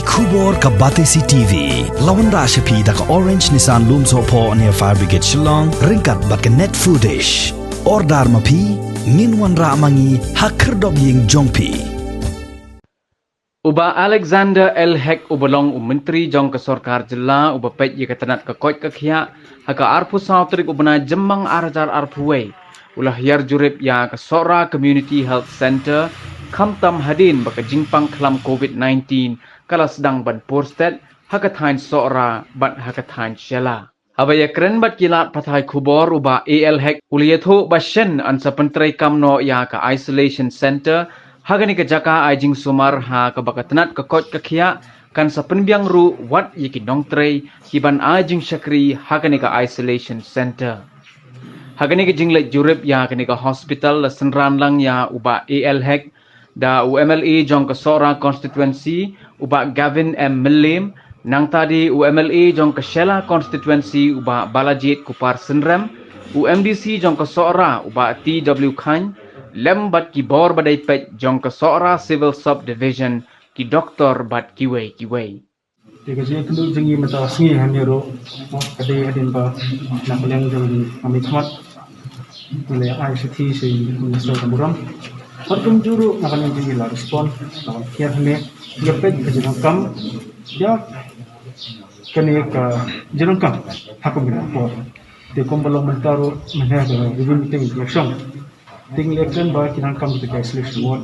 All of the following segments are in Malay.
Kubor ka Batesi TV. Lawan Rashapi da ka Orange Nissan Loom Sopo near Fire Brigade Shillong. Ringkat bat ka net foodish. Ordar mapi. Minwan ra mangi hakerdog ying jongpi. Uba Alexander L. Hek ubalong Menteri Jong ke Sorkar Jela uba pet ye ketanat ke koit ke kia haka arpu sautrik ubana jembang arajar arpuwe ulah yar Jurip ya ke Sohra Community Health Center kamtam hadin baka jingpang kelam COVID-19 kala sedang ban porstet haka tain Sohra bat haka tain Shela. Abaya keren bat kilat patai kubor uba AL Hek uliyatho ba Shen ansa Pyntreikam no ya ke isolation center haga ni ke jaka ajing sumar ha ke bakatanat ke kot ke kia kan sa penbiang ru wat yiki dongtrei kiban ajing syakri haga ni ke isolation center. Haga ni ke jinglet Jurip ya ke ni ke hospital la senran lang ya uba AL Hek da UMLA jong ke Sohra constituency uba Gavin M. Milim nang tadi UMLA jong ke Shela constituency uba Balajit Kupar Senrem UMDC jong ke Sohra uba TW Khan lembat ki bor badai pet jong ke Sohra Civil Subdivision ki doktor bat kiwei. Tiga je kendu jengi mata singi hamiro kadai adin ba nak leng jong kami khmat nilai ICT si Minister Kamuram Hartum juru nak leng jengi la respon nak kiat hame ya pet ke jenong kam ya kene ka jenong kam hakum bila por de kombalong mentaro menha ke review meeting election ting election ba kinang kam ke isolation ward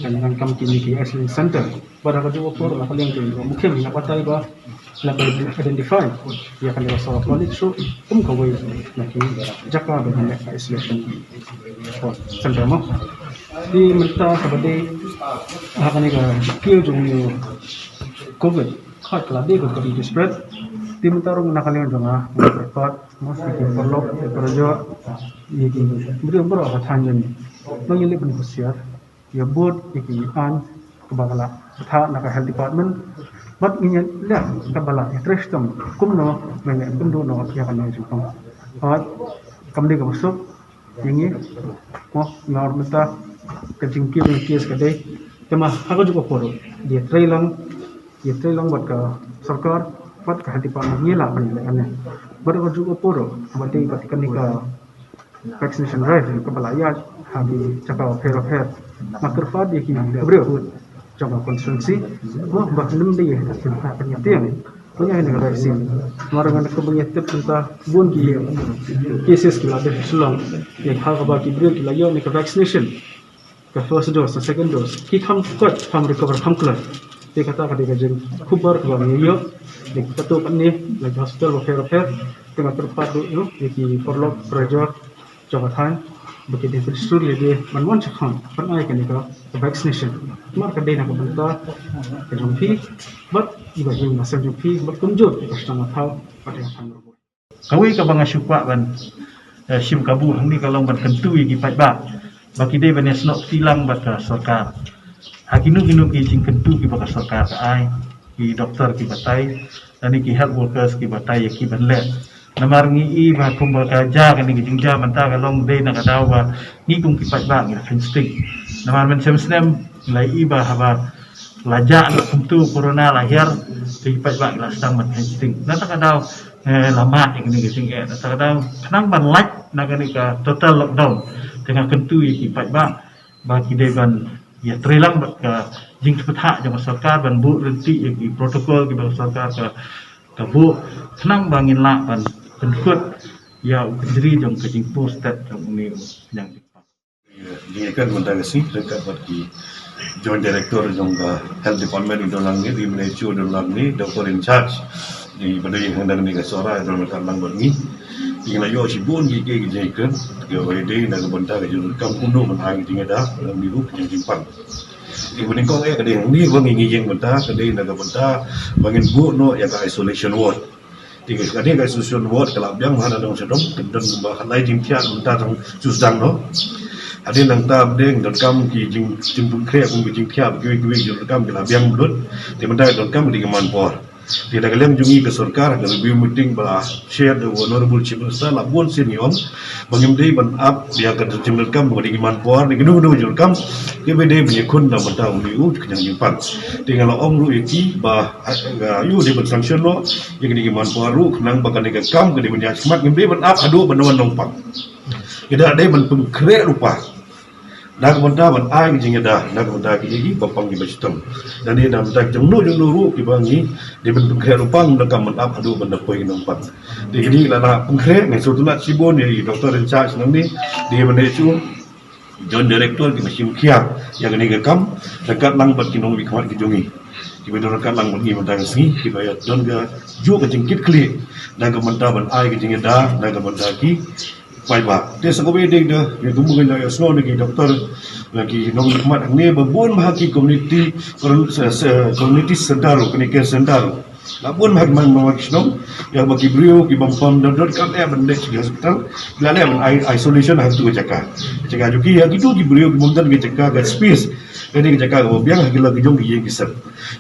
dan kinang kam kini ke isolation center pada ka juwa por nak leng jengi mungkin nak patai ba nak identify ya kan dia soal college so kawai nak jaka ba nak isolation ward center mo di menta sabade akan ni ka kio jong covid khat la de ko di spread di menta rong nakalian jonga report mas ki perlo projo ye ki beri bro ka thanjen mangili bin kusiar ya board ki an kebagala tha nak health department bat nginya la kabala trestom kumno menge kumdo no ya kan ni jong at kamde ka masuk ini mo normata kencing kiri kias kadai tema aku juga poro dia trailang buat ke sarkar buat ke hati pak ngila penilaiannya baru juga poro berarti patikan ni ke vaccination drive ke balaya habi cakap fair makrfad dia kini beri coba konstruksi wah bahkan dia tentang penyakit punya ini vaksin marangan ke penyakit tentang bun ki cases ki lade selong yang hal bagi beri ki layo ni ke vaccination ke first dose second dose ki kam recover kam kelar dia kata dia kajian kubar ke bang yo dia kata kan ni lagi hospital fair tengah terpadu yo ki perlu project jabatan begitu disuruh dia manwan cakap pernah kan dia vaccination mar ka dena ko banta ke jompi but iba yung nasam jompi but kunjur ke customer thau pada yang ro kawai ka banga syukwa ban sim kabu ni kalau ban kentu gi pai ba baki dei ban esno tilang bat ka sarkar hakinu ki jing kentu ki ba ka sarkar ka ai ki doktor ki batai dan ki health workers ki batai ki ban le namar ngi i ba kumbal ka ja kan ni jing ja manta ka long dei na ka daw ba ni kum ki pai ba ngi fencing namar men sem lai i ba haba laja na kumtu corona lahir ki pai ba la stang man fencing na ta ka daw lama ni sing e ta ka daw kanang ban laj na ka ni ka total lockdown tengah kentu ki pai ba ki dei ban ya trilang ka jing sepatha jang sarkar ban bu renti ki protokol ki ba sarkar ka bu kanang bangin la ban penkut ya kendiri jong ke jing post that jong ni yang dia kan mendagasi dekat bagi joint director jong health department di dalam ni di Malaysia dalam ni doktor in charge di pada yang hendak ni ke Sohra dalam tentang ni yang layo si bon gi ke kan ke wede na ke bonta ke juruk kam kuno menang tinggal dah dalam biru yang simpang di bening kong ke ding ni wangi ngijeng bonta ke ding na ke bonta bangin bu no ya ke isolation ward tiga kali ke isolation ward kalau biang mana dong sedom dan bahkan lain jimpian bonta tang susdang no ada nang tab ding dan kam ki jing pun kre pun jing pia gi juruk kam bila biang blut di bonta dan kam di keman por Tidak kalian jungi ke sarkar ke review meeting bala share the honorable chief minister labun senior bangimdei ban up dia ke Pyntreikam bagi iman puar ni gedung julkam ke bede menyekun dan mentah uliu kenyang nyimpan tinggal om ru iki bah yu di sanction lo yang di iman puar ru kenang bakan ni kam ke di menjadi semat ngimdei ban up adu ban nongpang tidak ada ban pengkrek rupa nak benda ban ai jing dah nak benda ki bapang ki bestom dan dia nam tak jengnu ru ki bangi dia ben pengkrek rupang nak ban up adu ban poi nongpang di ini lana pengkrek ngai sotuna sibon ni doktor in charge nang ni dia benda itu John Director di Mesim Kia yang ini kam dekat lang bat kinong wikmat ki jongi ki bedo dekat lang bagi mentang singi ki bayat don ga ju ke jengkit klik dan ke mentah ban ai ki jing dah dan ke mentah ki pai ba dia sakobe ding dah ni tumu kan ya sno ni doktor lagi nong wikmat ni babon bahaki community center clinical center labun bahag man mawakisno yang bagi beliau ki bampam dan kan benda di hospital lalu isolation harus tu jaga juki yang itu ki beliau ki muntan ki jaga gas space ini ki jaga biang hagila ki jong ki yang kisah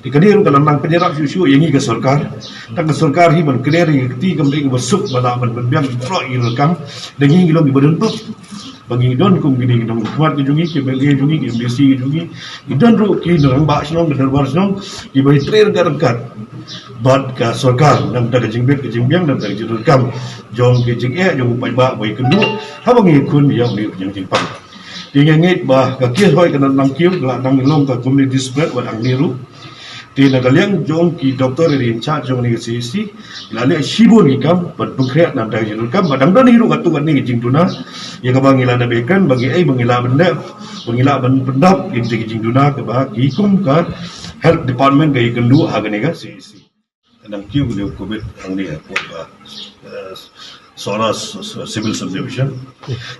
di kadir kalau nang penyerap susu yang ke sarkar tak ke sarkar hi ban clear ti kembali masuk bala ban biang pro ilkam dengan gilo ki beruntuk bagi don kum gini dong kuat ki jungi ki beli jungi ki besi ki jungi idon ru ki dorang ba snong darbar snong ki bai train garkat bad ka sarkar nang ta jingbet ki jingbiang nang ta jirukam jong ki jing jong pai ba bai kendu ha bangi kun yang ni jing pang tinggal ngit ba ka ki hoi kana nang kiu la nang long ka community spread wa ang niru di nagaliang jong ki doktor in charge jong ni CC lalu sibon ki kam bat pengkreat nam ta jirukam badang dan hiru katu kan ni jing tuna ya ka bangila na bekan bagi bangila benda bangila pendap inti jing tuna ke bagi kum ka health department ga ikendu agane ga CC dan kiu dia covid ang ni Sohra civil subdivision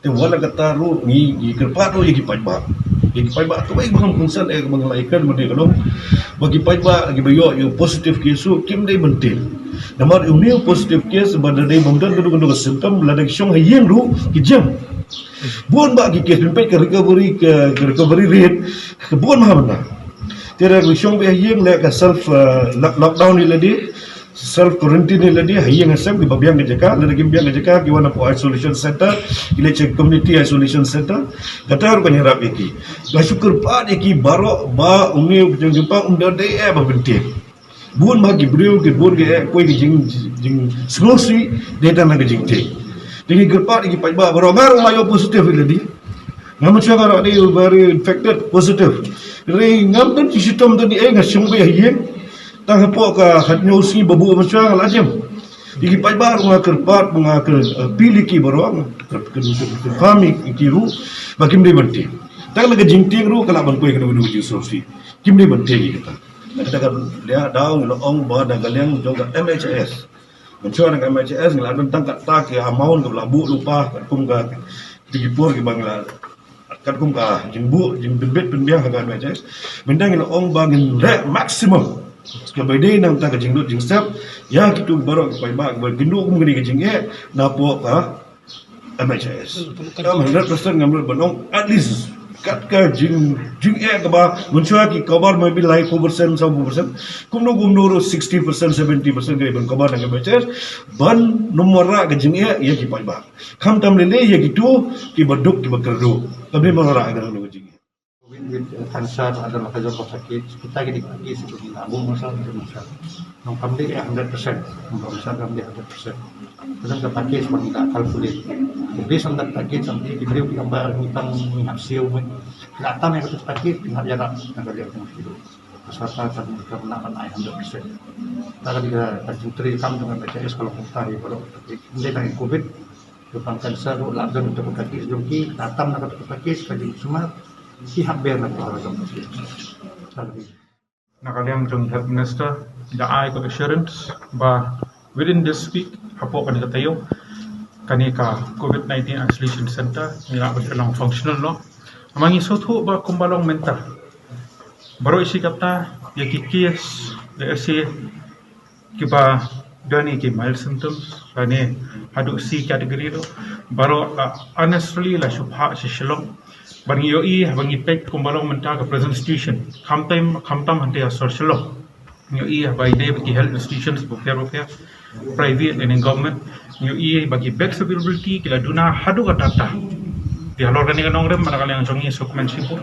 te wala kata ru ni kerpat ru yaki pajba tu baik bang fungsan mengelaikan mende kalau bagi pajba lagi bayo you positive case kim dei mentil namar uni positive case banda dei bangdan kedua symptom lada syong hayeng ru kijam buon ba ki case pempe ke recovery rate buon ma benda tera syong be hayeng le ka self lockdown ni ladi self quarantine ni ladi hayeng asam di babiang jeka lagi biang jeka ki wana po isolation center ile check community isolation center kata ru kan harap iki la syukur pa iki baro ba umi jumpa unda dei ba bentik buon bagi beliau ke buon ke koi jing solusi data na jing te dingi gerpat iki pa baro ngar mayo positif ladi ngam chagara ni very infected positive ri ngam dan sistem tadi ngasung be hayeng tang hapo ka hatnyo si babu macam lajam digi paibar nga kerpat nga pilih ki baro fami kiru bakim de bante tak laga jingting ru kala ban koi kana wujud sosi kim de bante ki kita ada kan dia daung lo ong ba da galeng jong MHS mencua dengan MHS ngala tang tak ya amount ke labu lupa kum ka digi por ki bangla kat kum ka jingbu jing bebet penbiang hagan MHS mendang lo ong bangin maximum kabede nang ta kajing dut jing step ya kitu baro pai ba bergendu kum gini kajing na po ka MHS kam 100% ngambil banong at least kat ka jing ka ba muncua ki cover maybe like 4% 1% kum no 60% 70% ke ban cover nang MHS ban nomora kajing ya ki pai ba kam tam lele ya gitu ki baduk ki bakerdo kabne mara ga no kajing Kanser ada makanya sakit kita gini kaki seperti nabung masalah nong kami 100% masalah kami 100% kadang ke pakai seperti tak kalkulit jadi sangat pakai sampai diberi gambar mitang hasil kelihatan yang harus pakai tinggal jarak negara yang itu peserta dan kemenangan 100% kalau kita Pyntreikam dengan BCS kalau kita kalau mulai dari COVID tentang kanser langsung untuk pakai joki datang nak pakai sekali semua pihak biar nak orang Nakaliang jong health minister da ai ko assurance ba within this week hapo kan katayo kanika COVID-19 isolation center nila ba lang functional no amangi sotho ba kumbalong mental baro isi kapta yakikis da ese kiba dani ki mild symptoms kani hadu si category do baro honestly la subha si shalom bangi yoi bangi pek kumbalong menta ka present situation kamtam hante asor shalom Ngoi by day bagi health institutions bukti private and in government ngoi bagi bed availability kila duna hadu kata di halor kan nong rem mana kalian jongi dokumen sipur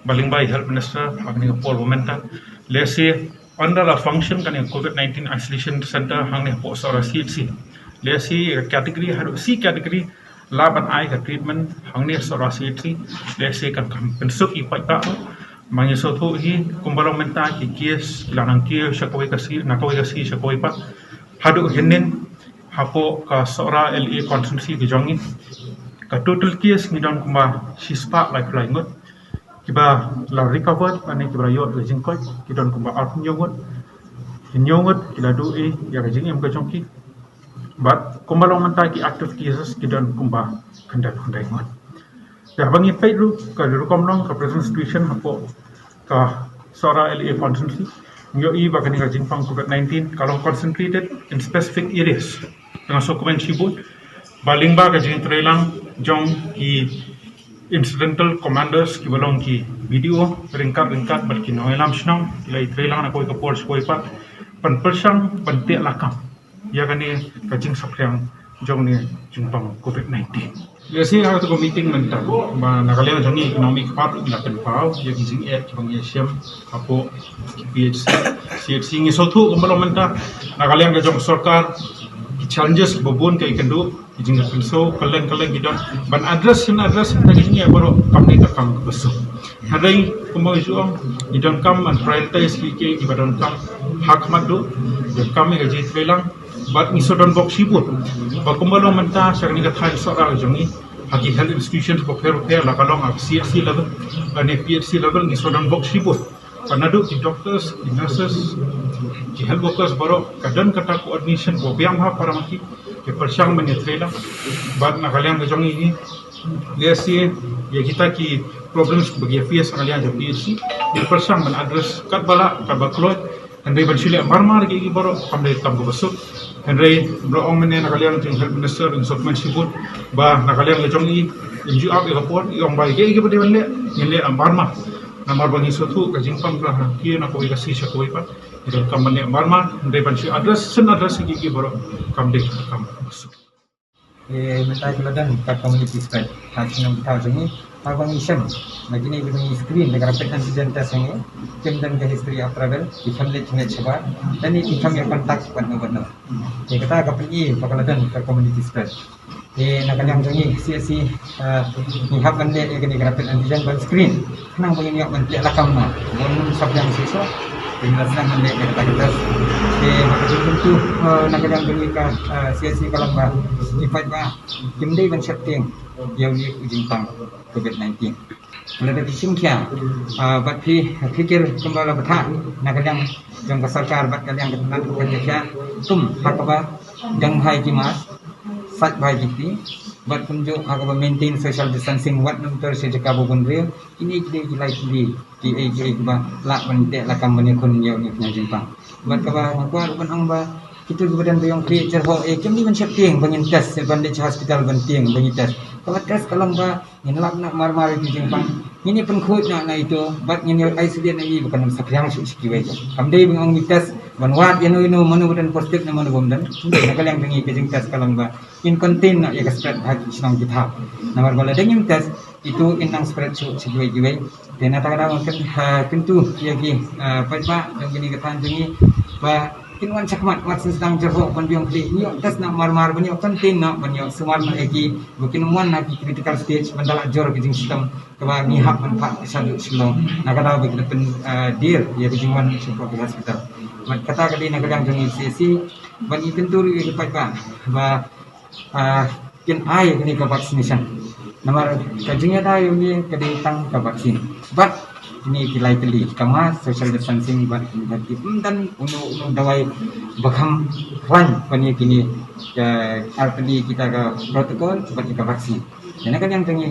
baling by health minister agni pol momenta lese under a function kan COVID-19 isolation center hangni po sora CHC lese category hadu C category laban ai ka treatment hangni sora CHC lese kan pensuk ipai ta Mangya soto hi kumbalong menta ki kies kilanang kia syakawai kasi syakawai pa hadu henin hapo ka Sohra LA konstitusi gijongi ka total kies ngidon kumba shispa like langut kiba la recovered ane kiba yot le jingkoi kidon kumba alpun nyongot kila du ya gajing em gajongki but kumbalong menta ki active cases kidon kumba kendai ngot dah bangi pairu ka rukom long ka present situation hapo ka Sohra LA constantly ngoi ba kani ka jingpang COVID-19 kalau concentrated in specific areas dengan dokumen sibut baling ba ka jing trelang jong ki incidental commanders ki balong ki video ringkat balki noilam snong ilai trelang na koi ka pol koi pat pan persang panti lakam ya kani ka jing sapryang jong ni jingpang COVID-19 Biasanya hari tu meeting mentar, mana kalian jangi economic part nak tempau, ya kising bang Asian, apa PHC, CHC ni satu kembali mentar, nak kalian kajong sarkar, challenges babun ke ikan du, kising so kalian kita, ban address tadi ni baru kami takkan besok. Hari kembali suam, kita kam and prioritize kita ibadan kam hak madu, kami gaji telang. But nisodon box sibut bakumbalo menta sakni ka thai sora jongi haki health institutions boker la kalong CHC level and PHC level nisodon box sibut panadu di doctors di nurses di health workers baro kadan kata coordination bo biang ha para maki ke persang menetrela but na kalian ka jongi ni lesi ya kita ki problems bagi face kalian jo PHC di persang men address kat bala ka baklot Henry bersila marmar gigi baro kamde tam go besuk Henry bro ong mene nakalian ting health minister in sokmen sibut ba nakalian le jongi inju up report iong bai gigi bade wale ngile marmar namar bangi sotu ka jingpam ka ki na ko ga sisha ko ipa ida kamane marmar Henry bersila address gigi baro kamde kam besuk mentai keladan kat community spread hajing tahu jengi abang Shen lagi ni bagi screen dengan rapid antigen test ini tim dan ke history of travel ikam le chinga chaba dan ni ikam yang kontak benar ye kata ka pergi pakaladan kat community spread nak yang jengi CSC ni hab kan le ni rapid antigen ban screen nang bagi ni ban lakam na bon sab yang sisa dengan senang melihat kata kita maka tentu nak yang bagi ka CSC kalau ba ifat ba kimdai ban setting yang ni ujintang COVID-19. Oleh dari singkia, bat fikir kembali betah nak yang jang sarkar bat yang ketentuan kerja tum hakaba jang hai kimas sat bai giti bat punjuk hakaba maintain social distancing wat numter sejaka bubun real ini kita gilai di AJ ba lak mentek lakam menikun yang ni jingpang bat kaba kuat ban ang ba kita kemudian yang create cerho kami mencipting bangin test sebanding hospital banting bagi test kalau test kalau ba nilap nak mar di jingpang ini pengkut nak itu bat ini isolate ini bukan sakyang sikiwai kamdai bang test banwat inu manu dan positif na manu bomdan sudah nak yang dengi ke test kalau ba in contain nak ya spread hak isang kita namar bala dengan test itu inang spread sikiwai dan kata-kata mungkin tentu ya ki ba yang gini ketan jengi ba kinuan cakmat waktu sedang jeruk pandiong klik ni tes nak mar banyak konten nak banyak semua nak lagi bukan muan nak critical stage bandala jor ke sistem kewa ni hak manfaat satu silong nak kata begitu pen deal ya kejiman support hospital mat kata kali nak kadang jengi sesi bagi tentu lipat ba kin ai ni ke vaccination nomor kajingnya tahu ni keditang ke vaksin but ini kilai kama social distancing buat dan untuk dawai bakam run pani kini arti kita ke protokol buat kita vaksin Jadi kan yang tinggi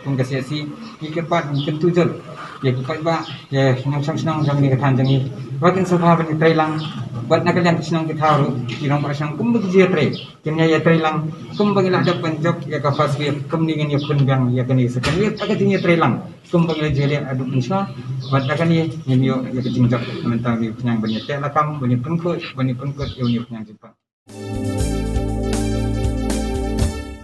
pengkasiasi ikepat kentujul ya kipat ba ya yang senang jam ni katan jangi batin sofa bani trailang buat nak yang senang kita haru kirang perasaan kum bagi dia trai kimnya ya trailang kum bagi ada penjok ya ka fast ya kum ni ya pun bang ya kan sekan ya agak tinggi trailang kum bagi dia adu insya buat nak ni yo ya kecing jok mental ni penyang bani telakam bani pengkut ya ni penyang jepang